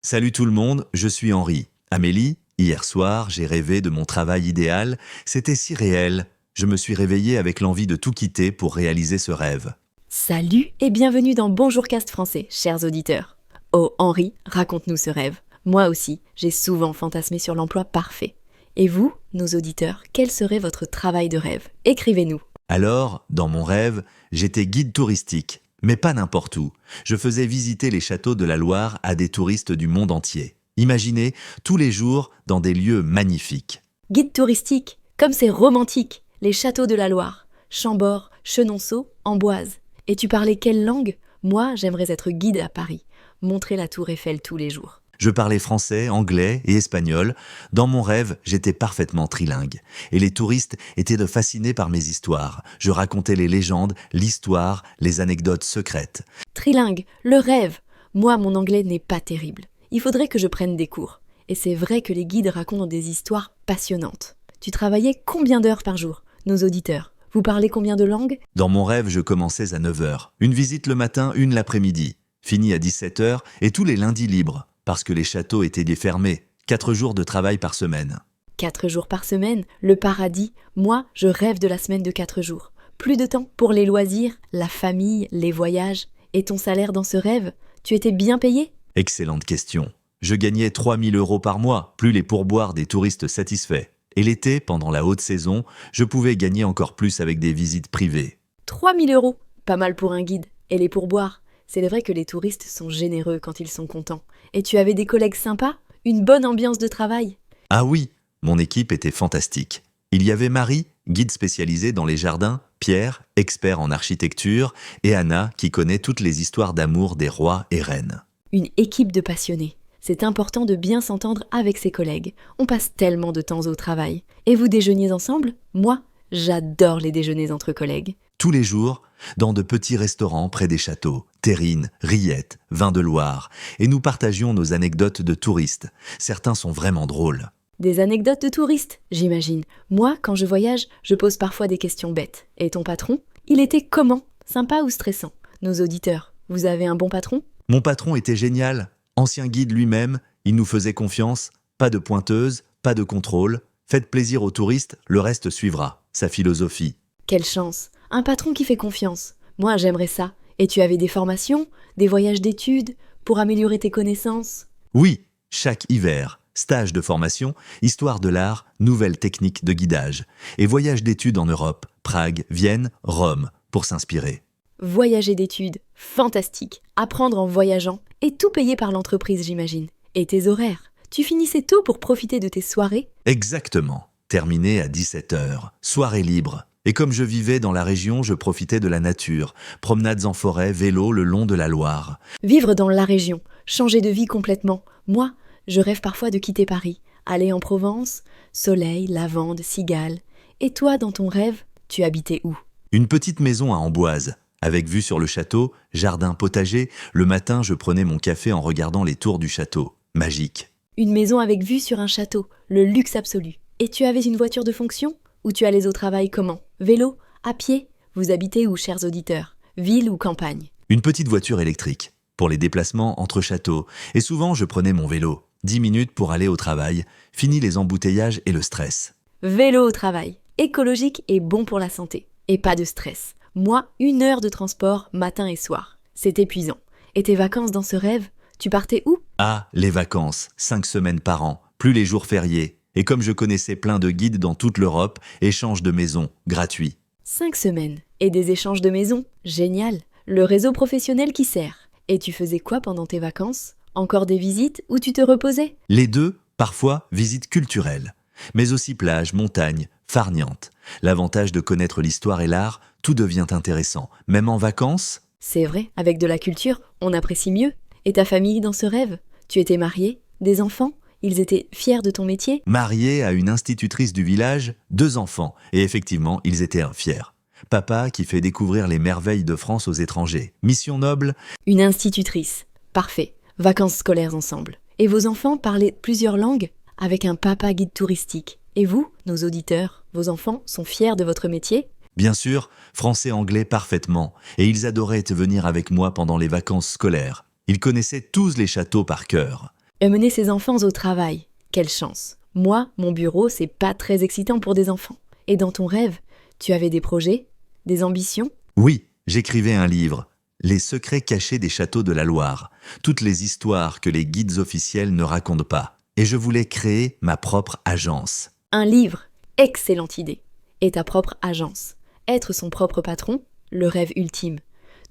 Salut tout le monde, je suis Henri. Amélie, hier soir, j'ai rêvé de mon travail idéal. C'était si réel. Je me suis réveillé avec l'envie de tout quitter pour réaliser ce rêve. Salut et bienvenue dans Bonjour Cast Français, chers auditeurs. Oh Henri, raconte-nous ce rêve. Moi aussi, j'ai souvent fantasmé sur l'emploi parfait. Et vous, nos auditeurs, quel serait votre travail de rêve? Écrivez-nous. Alors, dans mon rêve, j'étais guide touristique. Mais pas n'importe où. Je faisais visiter les châteaux de la Loire à des touristes du monde entier. Imaginez, tous les jours, dans des lieux magnifiques. Guide touristique, comme c'est romantique. Les châteaux de la Loire, Chambord, Chenonceau, Amboise. Et tu parlais quelle langue? Moi, j'aimerais être guide à Paris, montrer la tour Eiffel tous les jours. Je parlais français, anglais et espagnol. Dans mon rêve, j'étais parfaitement trilingue. Et les touristes étaient fascinés par mes histoires. Je racontais les légendes, l'histoire, les anecdotes secrètes. Trilingue, le rêve. Moi, mon anglais n'est pas terrible. Il faudrait que je prenne des cours. Et c'est vrai que les guides racontent des histoires passionnantes. Tu travaillais combien d'heures par jour, nos auditeurs? Vous parlez combien de langues? Dans mon rêve, je commençais à 9 heures. Une visite le matin, une l'après-midi. Fini à 17 heures et tous les lundis libres. Parce que les châteaux étaient fermés. 4 jours de travail par semaine. 4 jours par semaine, le paradis. Moi, je rêve de la semaine de 4 jours. Plus de temps pour les loisirs, la famille, les voyages. Et ton salaire dans ce rêve? Tu étais bien payé? Excellente question. Je gagnais 3 000 € par mois, plus les pourboires des touristes satisfaits. Et l'été, pendant la haute saison, je pouvais gagner encore plus avec des visites privées. 3 000 €, pas mal pour un guide. Et les pourboires? C'est vrai que les touristes sont généreux quand ils sont contents. Et tu avais des collègues sympas? Une bonne ambiance de travail? Ah oui, mon équipe était fantastique. Il y avait Marie, guide spécialisée dans les jardins, Pierre, expert en architecture, et Anna, qui connaît toutes les histoires d'amour des rois et reines. Une équipe de passionnés. C'est important de bien s'entendre avec ses collègues. On passe tellement de temps au travail. Et vous déjeuniez ensemble? Moi, j'adore les déjeuners entre collègues. Tous les jours, dans de petits restaurants près des châteaux, terrines, rillettes, vins de Loire, et nous partagions nos anecdotes de touristes. Certains sont vraiment drôles. Des anecdotes de touristes, j'imagine. Moi, quand je voyage, je pose parfois des questions bêtes. Et ton patron? Il était comment? Sympa ou stressant? Nos auditeurs, vous avez un bon patron? Mon patron était génial. Ancien guide lui-même, il nous faisait confiance. Pas de pointeuse, pas de contrôle. Faites plaisir aux touristes, le reste suivra. Sa philosophie. Quelle chance! Un patron qui fait confiance. Moi, j'aimerais ça. Et tu avais des formations, des voyages d'études, pour améliorer tes connaissances? Oui, chaque hiver, stage de formation, histoire de l'art, nouvelles techniques de guidage. Et voyage d'études en Europe, Prague, Vienne, Rome, pour s'inspirer. Voyager d'études, fantastique. Apprendre en voyageant, et tout payé par l'entreprise, j'imagine. Et tes horaires? Tu finissais tôt pour profiter de tes soirées? Exactement. Terminé à 17 heures. Soirée libre. Et comme je vivais dans la région, je profitais de la nature. Promenades en forêt, vélo le long de la Loire. Vivre dans la région, changer de vie complètement. Moi, je rêve parfois de quitter Paris, aller en Provence, soleil, lavande, cigales. Et toi, dans ton rêve, tu habitais où? Une petite maison à Amboise. Avec vue sur le château, jardin potager, le matin je prenais mon café en regardant les tours du château. Magique. Une maison avec vue sur un château, le luxe absolu. Et tu avais une voiture de fonction? Ou tu allais au travail comment? Vélo? À pied? Vous habitez où, chers auditeurs? Ville ou campagne? Une petite voiture électrique, pour les déplacements entre châteaux. Et souvent je prenais mon vélo. 10 minutes pour aller au travail. Fini les embouteillages et le stress. Vélo au travail, écologique et bon pour la santé. Et pas de stress. Moi, 1 heure de transport matin et soir. C'est épuisant. Et tes vacances dans ce rêve? Tu partais où? Ah, les vacances, 5 semaines par an, plus les jours fériés. Et comme je connaissais plein de guides dans toute l'Europe, échange de maisons, gratuit. 5 semaines. Et des échanges de maisons? Génial. Le réseau professionnel qui sert. Et tu faisais quoi pendant tes vacances? Encore des visites ou tu te reposais? Les deux, parfois, visites culturelles. Mais aussi plages, montagnes, farnientes. L'avantage de connaître l'histoire et l'art, tout devient intéressant. Même en vacances? C'est vrai, avec de la culture, on apprécie mieux. Et ta famille dans ce rêve? Tu étais marié? Des enfants? Ils étaient fiers de ton métier? Marié à une institutrice du village, 2 enfants. Et effectivement, ils étaient fiers. Papa qui fait découvrir les merveilles de France aux étrangers. Mission noble? Une institutrice. Parfait. Vacances scolaires ensemble. Et vos enfants parlaient plusieurs langues? Avec un papa guide touristique. Et vous, nos auditeurs, vos enfants sont fiers de votre métier? Bien sûr, français-anglais parfaitement. Et ils adoraient venir avec moi pendant les vacances scolaires. Ils connaissaient tous les châteaux par cœur. Mener ses enfants au travail, quelle chance. Moi, mon bureau, c'est pas très excitant pour des enfants. Et dans ton rêve, tu avais des projets, des ambitions? Oui, j'écrivais un livre, Les secrets cachés des châteaux de la Loire, toutes les histoires que les guides officiels ne racontent pas. Et je voulais créer ma propre agence. Un livre, excellente idée. Et ta propre agence. Être son propre patron, le rêve ultime.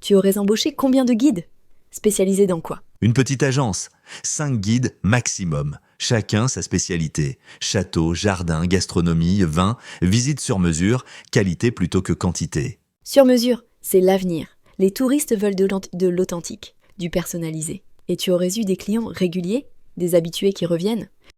Tu aurais embauché combien de guides? Spécialisés dans quoi? Une petite agence, 5 guides maximum, chacun sa spécialité. Château, jardin, gastronomie, vin, visite sur mesure, qualité plutôt que quantité. Sur mesure, c'est l'avenir. Les touristes veulent de l'authentique, du personnalisé. Et tu aurais eu des clients réguliers, des habitués qui reviennent?